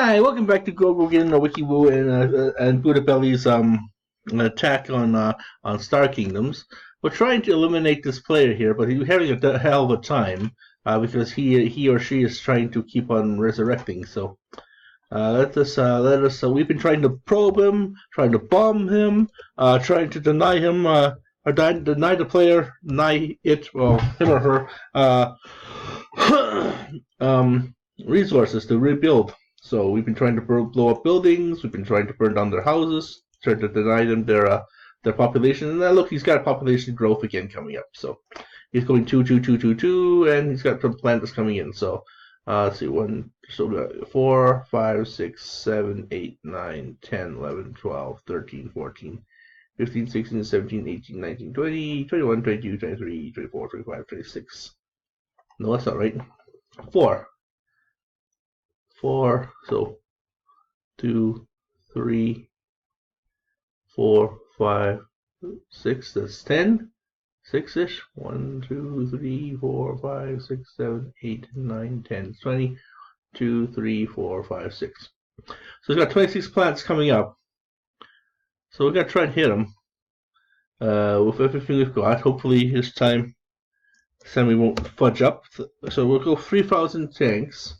Hi, welcome back to Go Getting a WikiWoo and Buddha Belly's attack on Star Kingdoms. We're trying to eliminate this player here, but he's having a hell of a time because he or she is trying to keep on resurrecting. So let us. We've been trying to probe him, trying to bomb him, trying to deny him, or deny the player, deny it, well, him or her, resources to rebuild. So we've been trying to blow up buildings. We've been trying to burn down their houses, trying to deny them their population. And look, he's got population growth again coming up. So he's going 2, 2, 2, 2, 2, and he's got some planets coming in. So let's see, 4, 5, 6, 7, 8, 9, 10, 11, 12, 13, 14, 15, 16, 17, 18, 19, 20, 21, 22, 23, 24, 25, 26. No, that's not right. 4. So 2, 3, 4, 5, 6. That's 10. 6-ish. 1, 2, 3, 4, 5, 6, 7, 8, 9, 10, 20. 2, 3, 4, 5, 6. So we've got 26 planets coming up. So we're gonna try and hit them with everything we've got. Hopefully this time we won't fudge up. So we'll go 3,000 tanks.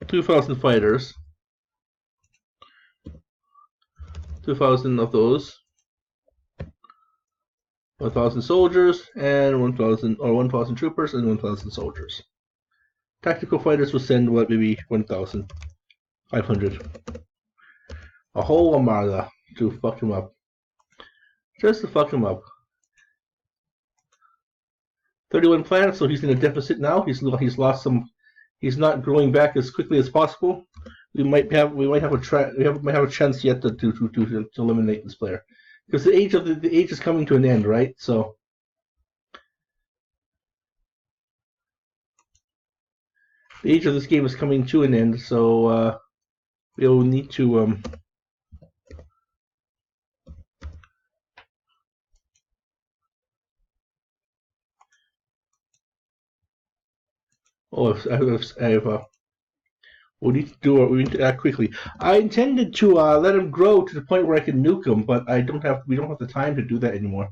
2,000 fighters, 2,000 of those, 1,000 soldiers, and 1,000 troopers and 1,000 soldiers. Tactical fighters will send maybe 1,500. A whole armada to fuck him up, just to fuck him up. 31 planets, so he's in a deficit now. He's lost some. He's not growing back as quickly as possible. We might have a chance yet to eliminate this player, because the age is coming to an end, right? So the age of this game is coming to an end. So we'll need to we need to act quickly. I intended to let him grow to the point where I can nuke him, but we don't have the time to do that anymore.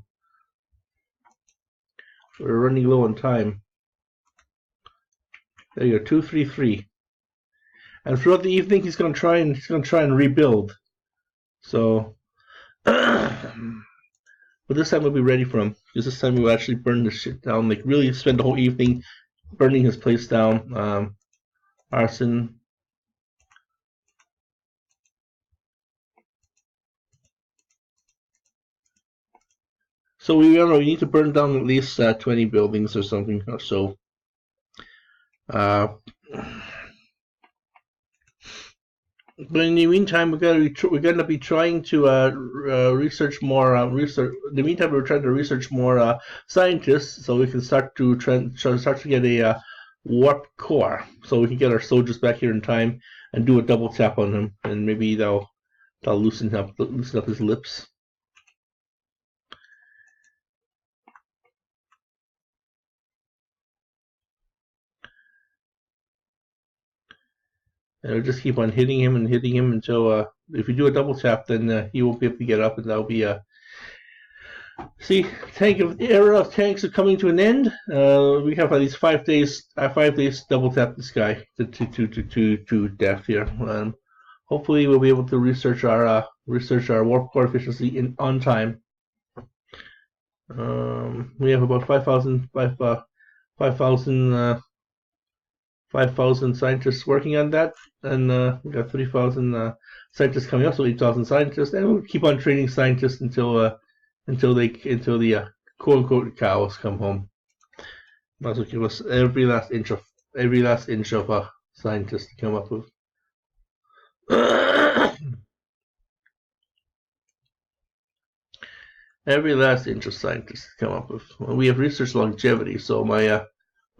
We're running low on time. There you go, 2, 3, 3. And throughout the evening he's gonna try and rebuild. So but this time we'll be ready for him, because this time we'll actually burn this shit down, like really spend the whole evening burning his place down. Arson. So we need to burn down at least 20 buildings or something or so. But in the meantime, we're gonna be trying to research more. In the meantime, we're trying to research more scientists, so we can start to get a warp core, so we can get our soldiers back here in time and do a double tap on him, and maybe they'll loosen up his lips. And we'll just keep on hitting him until if we do a double tap, then he won't be able to get up, and that'll be see, the era of tanks are coming to an end. We have at least 5 days. 5 days to double tap this guy to death here. Hopefully, we'll be able to research our warp core efficiency on time. We have about 5,000 scientists working on that, and we got 3,000 scientists coming up, so 8,000 scientists, and we'll keep on training scientists until the quote unquote cows come home. Might as well give us every last inch of scientists to come up with. Every last inch of scientists to come up with. Well, we have research longevity, so my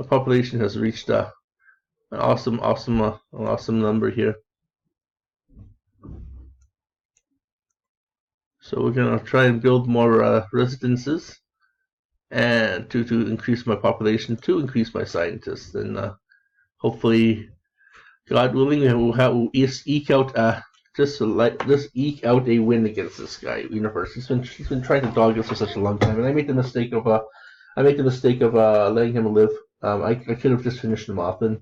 population has reached an awesome number here. So we're gonna try and build more residences, and to increase my population, to increase my scientists, and hopefully God willing, we'll eke out just eke out a win against this guy, Universe. He's been trying to dog us for such a long time, and I make the mistake of letting him live. I could have just finished him off. And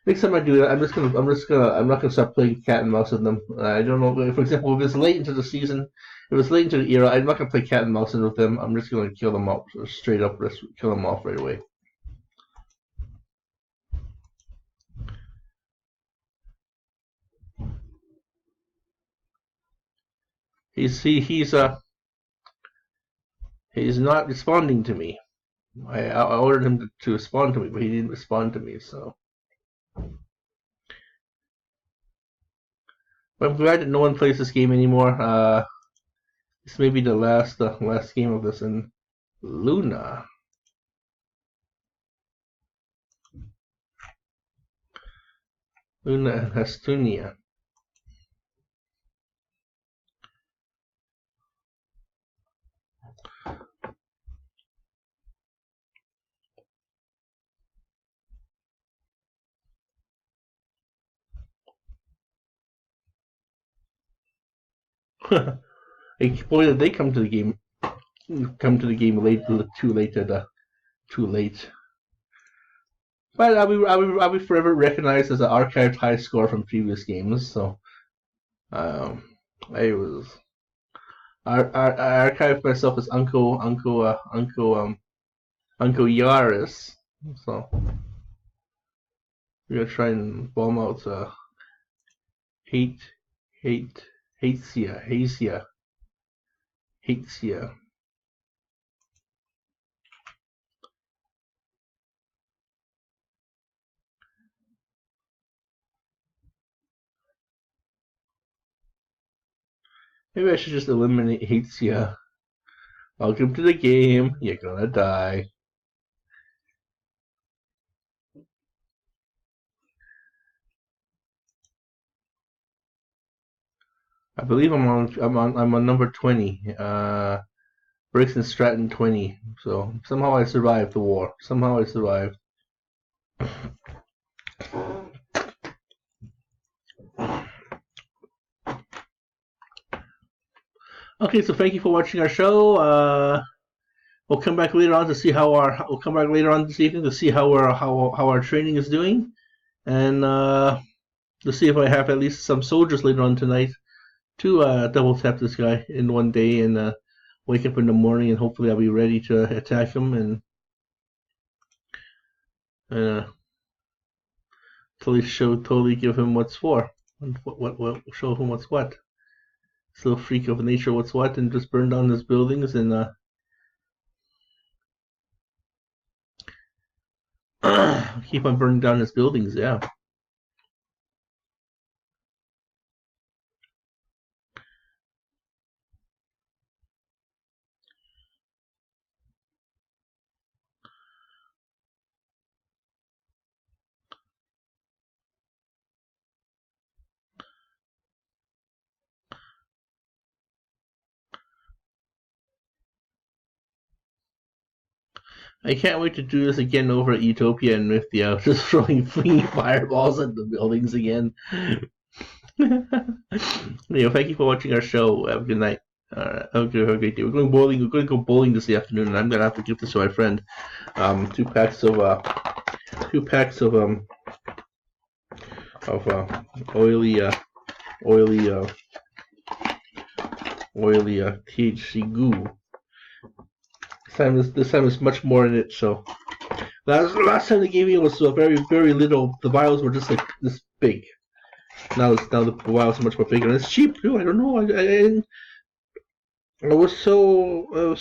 next time I do that, I'm not gonna stop playing cat and mouse with them. I don't know. For example, if it's late into the season, if it's late into the era, I'm not gonna play cat and mouse with them. I'm just gonna kill them off straight up. Just kill them off right away. He's not responding to me. I ordered him to respond to me, but he didn't respond to me. So but I'm glad that no one plays this game anymore. This may be the last game of this. And Luna and Hastunia. Boy, did they come to the game late, too late. But I'll be forever recognized as an archived high score from previous games. So um, I was I archived myself as Uncle Yaris. So we're gonna try and bomb out hate hate Hatesia. Maybe I should just eliminate Hatesia. Welcome to the game. You're gonna die. I believe I'm on number 20. Brigs and Stratton 20. So somehow I survived the war. Somehow I survived. Okay, so thank you for watching our show. We'll come back later on to see we'll come back later on this evening to see how our training is doing, and to see if I have at least some soldiers later on tonight to double tap this guy in one day and wake up in the morning and hopefully I'll be ready to attack him and totally give him what's for. What show him what's what. This little freak of nature what's what, and just burn down his buildings and keep on burning down his buildings, yeah. I can't wait to do this again over at Utopia and Mythia, just throwing fireballs at the buildings again. Thank you for watching our show. Have a good night. Have a great day. We're going bowling. We're going to go bowling this afternoon, and I'm gonna have to give this to my friend. 2 packs of oily THC goo. This time is much more in it. So last time they gave me was very little. The vials were just like this big. Now the vials are much more bigger, and it's cheap too. I don't know. I was so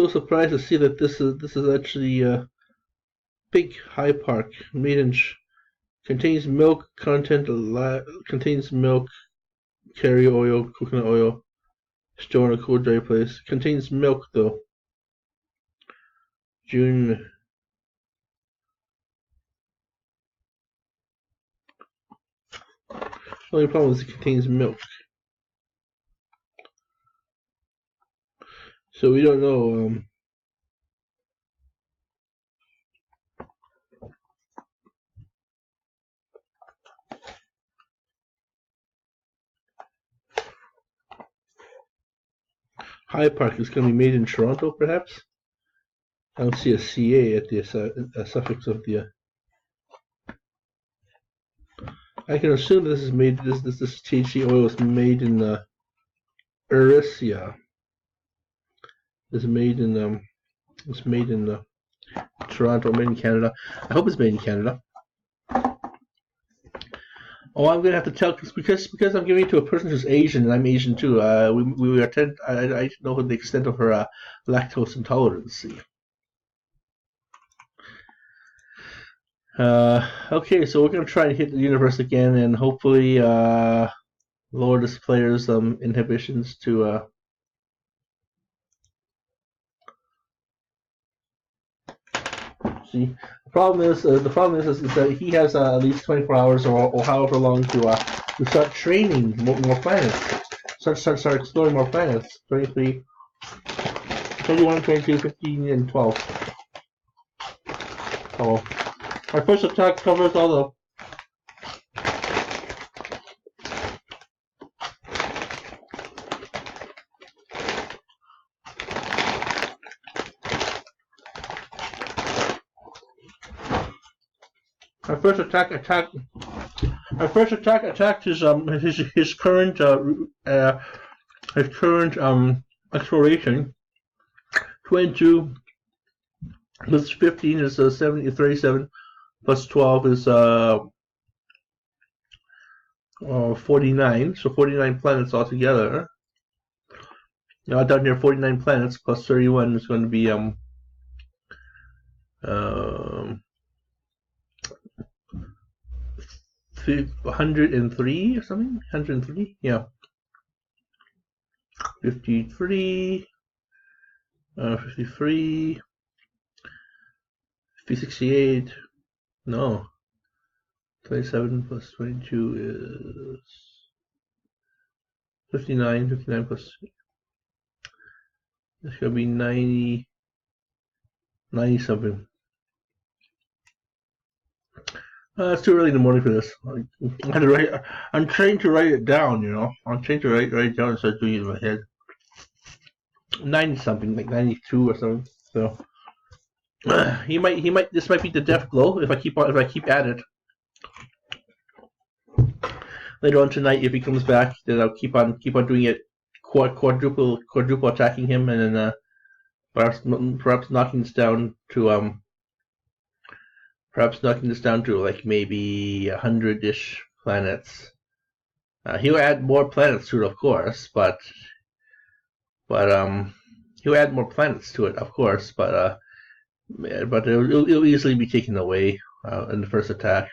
surprised to see that this is actually big high park made in contains milk content. Contains milk, carrier oil, coconut oil. Store in a cool, dry place. Contains milk though. June. The only problem is it contains milk. So we don't know. Hyde Park is going to be made in Toronto, perhaps. I don't see a CA at the suffix of the. I can assume this is made. This THC oil is made in Erissia. It's made in Toronto, made in Canada. I hope it's made in Canada. Oh, I'm gonna have to tell because I'm giving it to a person who's Asian and I'm Asian too. We attend. I know the extent of her lactose intolerance. Okay, so we're gonna try to hit the universe again and hopefully lower this player's inhibitions to. See, the problem is that he has at least 24 hours or however long to start training more planets. Start exploring more planets. 23, 21, 22, 15, and 12. So my first attack covers all the. My first attack attacked his current exploration. 22 plus 15 is 37 plus 12 is 49. So 49 planets altogether. Now down here 49 planets plus 31 is going to be 103 or something? 103? Yeah. 53, 53, 68, no. 27 plus 22 is 59, 59 plus, it's going to be 90 something. It's too early in the morning for this. I'm trained to write it down, you know. I'm trained to write it down and start doing it in my head. 90 something, like 92 or something. So this might be the death blow if I keep at it. Later on tonight, if he comes back, then I'll keep on doing it, quadruple attacking him, and then perhaps knocking this down to like maybe 100-ish planets. He'll add more planets to it, of course, but he'll add more planets to it, of course, but it'll easily be taken away in the first attack.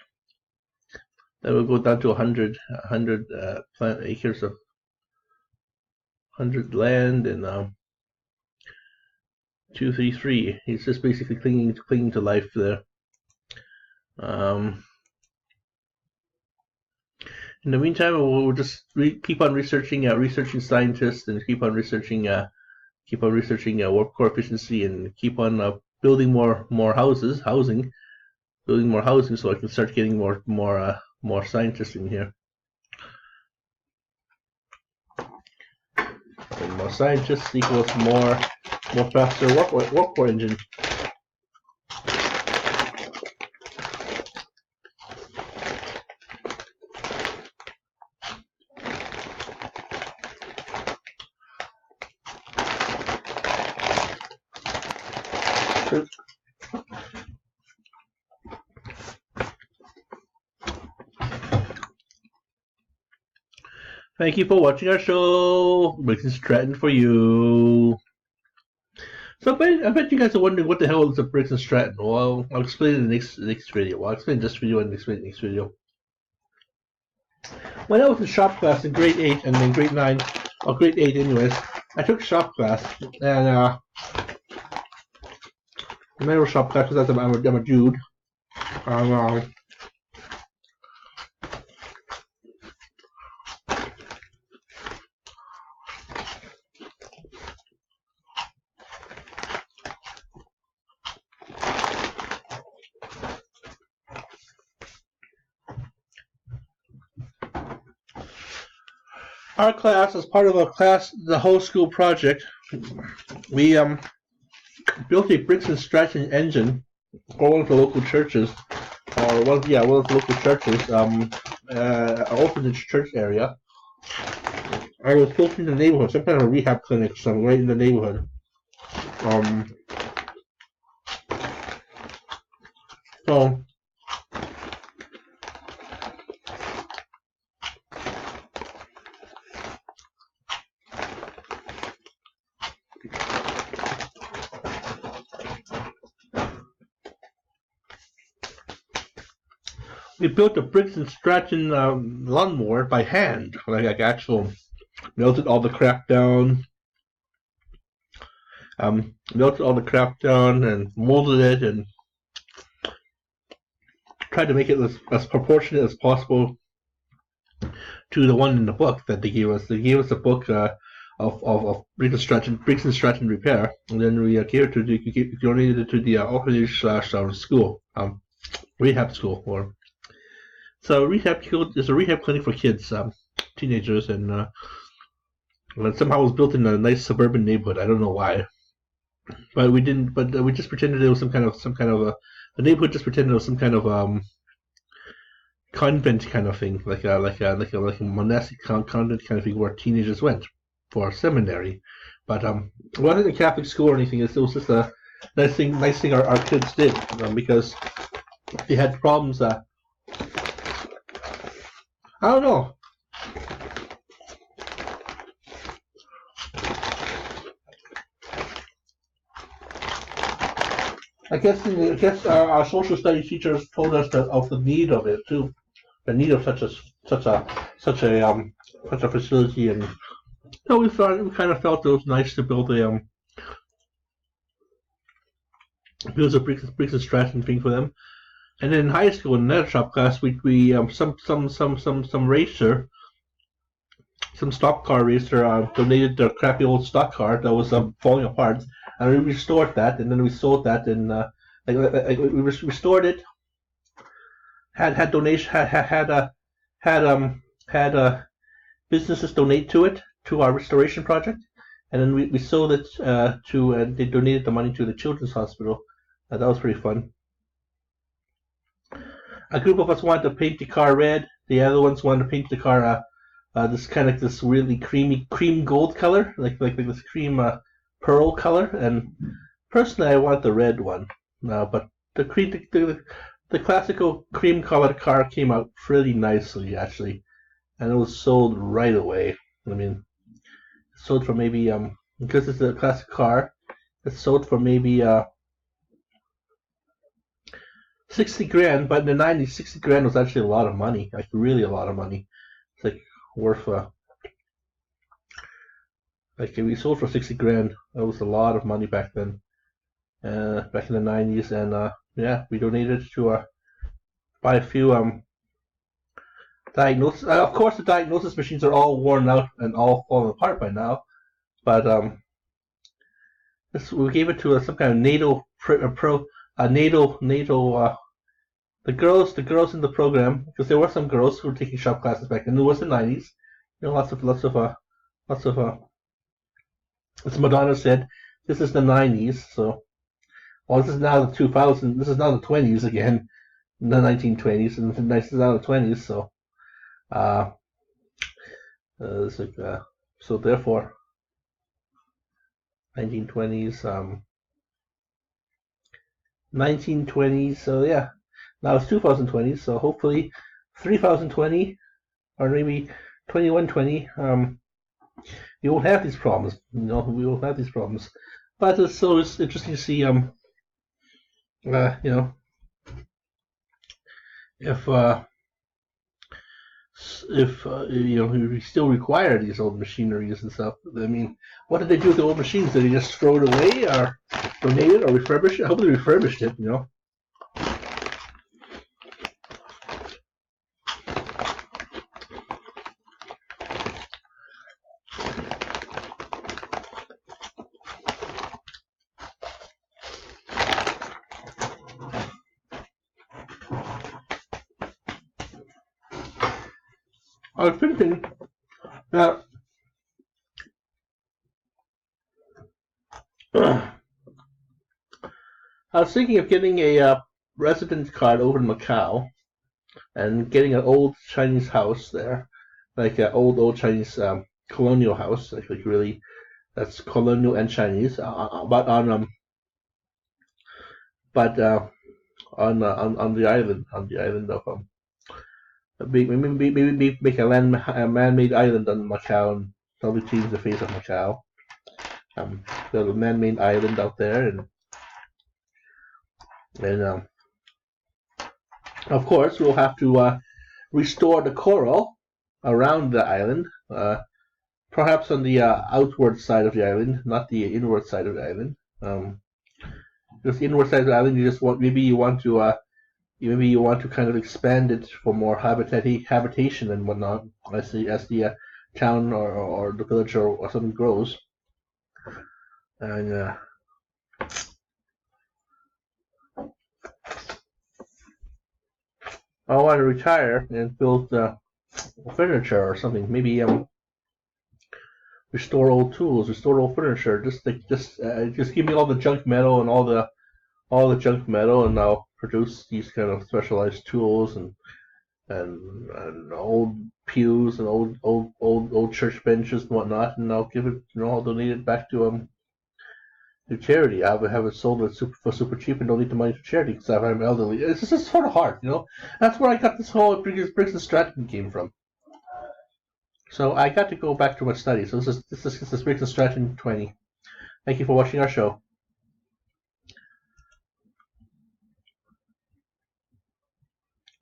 Then we'll go down to 100 planet acres of 100 land and 233. He's just basically clinging to life there. In the meantime, we'll just keep on researching scientists and keep on researching warp core efficiency and keep on building more housing, so I can start getting more scientists in here. And more scientists equals more faster warp core engine. Thank you for watching our show. Brigs and Stratton for you. So I bet you guys are wondering what the hell is a Brigs and Stratton. Well, I'll explain it in the next video. I'll explain this video and explain the next video. When I was in shop class in grade 8 and then grade 9, or grade 8 anyways, I took shop class and I shop class because I'm a dude. Our class, as part of the whole school project, we built a Brigs and Stratton engine for one of the local churches, or one of the local churches, orphanage church area. I was built in the neighborhood, some kind of a rehab clinic, right in the neighborhood. So we built a Brigs and Stratton lawnmower by hand, like actual. Melted all the crap down. Melted all the crap down and molded it and tried to make it as proportionate as possible to the one in the book that they gave us. They gave us a book of Brigs and Stratton repair, and then we donated it to the orphanage / school, rehab school, or so rehab school is a rehab clinic for kids, teenagers, and somehow it was built in a nice suburban neighborhood. I don't know why, but we didn't. But we just pretended it was some kind of the neighborhood just pretended it was some kind of convent kind of thing, like a monastic convent kind of thing where teenagers went for seminary. But it wasn't a Catholic school or anything. It was just a nice thing our kids did, because they had problems. I don't know. I guess our social studies teachers told us of the need of it too, the need of such a facility, and so we kind of felt it was nice to build a Brigs and Stratton thing for them. And then in high school, in another shop class, we some racer, some stock car racer, donated their crappy old stock car that was falling apart, and we restored that, and then we sold that, and we restored it. Had donation had businesses donate to it, to our restoration project, and then we sold it they donated the money to the children's hospital. That was pretty fun. A group of us wanted to paint the car red. The other ones wanted to paint the car this really cream gold color, like this cream pearl color. And personally, I want the red one. But the classical cream colored car came out pretty nicely, actually, and it was sold right away. I mean, it sold for maybe because it's a classic car, it sold for maybe 60 grand, but in the 90s, 60 grand was actually a lot of money, like really a lot of money. It's like worth like if we sold for 60 grand, that was a lot of money back then, back in the 90s, and yeah, we donated to buy a few diagnosis. Of course, the diagnosis machines are all worn out and all falling apart by now, but we gave it to some kind of NATO the girls in the program, because there were some girls who were taking shop classes back then. It was the 90s, lots of as Madonna said, this is the 90s. So, well, this is now the 2000s. This is now the 20s again, the 1920s, and this is now the 20s. So, it's like so therefore, 1920s. 1920s, so yeah, now it's 2020, so hopefully 3020 or maybe 2120, we won't have these problems. We won't have these problems. But it's interesting to see, if we still require these old machineries and stuff. I mean, what did they do with the old machines? Did they just throw it away, or donate it, or refurbish it? I hope they refurbished it. I was thinking that I was thinking of getting a resident card over in Macau and getting an old Chinese house there, like an old Chinese colonial house, like really that's colonial and Chinese, but on the island of maybe make a man-made island on Macau and totally change the face of Macau. The man-made island out there, and of course we'll have to restore the coral around the island, perhaps on the outward side of the island, not the inward side of the island. Because the inward side of the island, you want to kind of expand it for more habitation and whatnot as the town or the village or something grows. And I want to retire and build furniture or something. Maybe restore old tools, restore old furniture. Just give me all the junk metal and all the junk metal, and I'll produce these kind of specialized tools and old pews and old church benches and whatnot, and I'll give it, I'll donate it back to charity. I would have it sold for super cheap and donate the money to charity because I'm elderly. It's just sort of hard, That's where I got this whole Brigs and Stratton came from. So I got to go back to my studies. So this is Brigs and Stratton 20. Thank you for watching our show.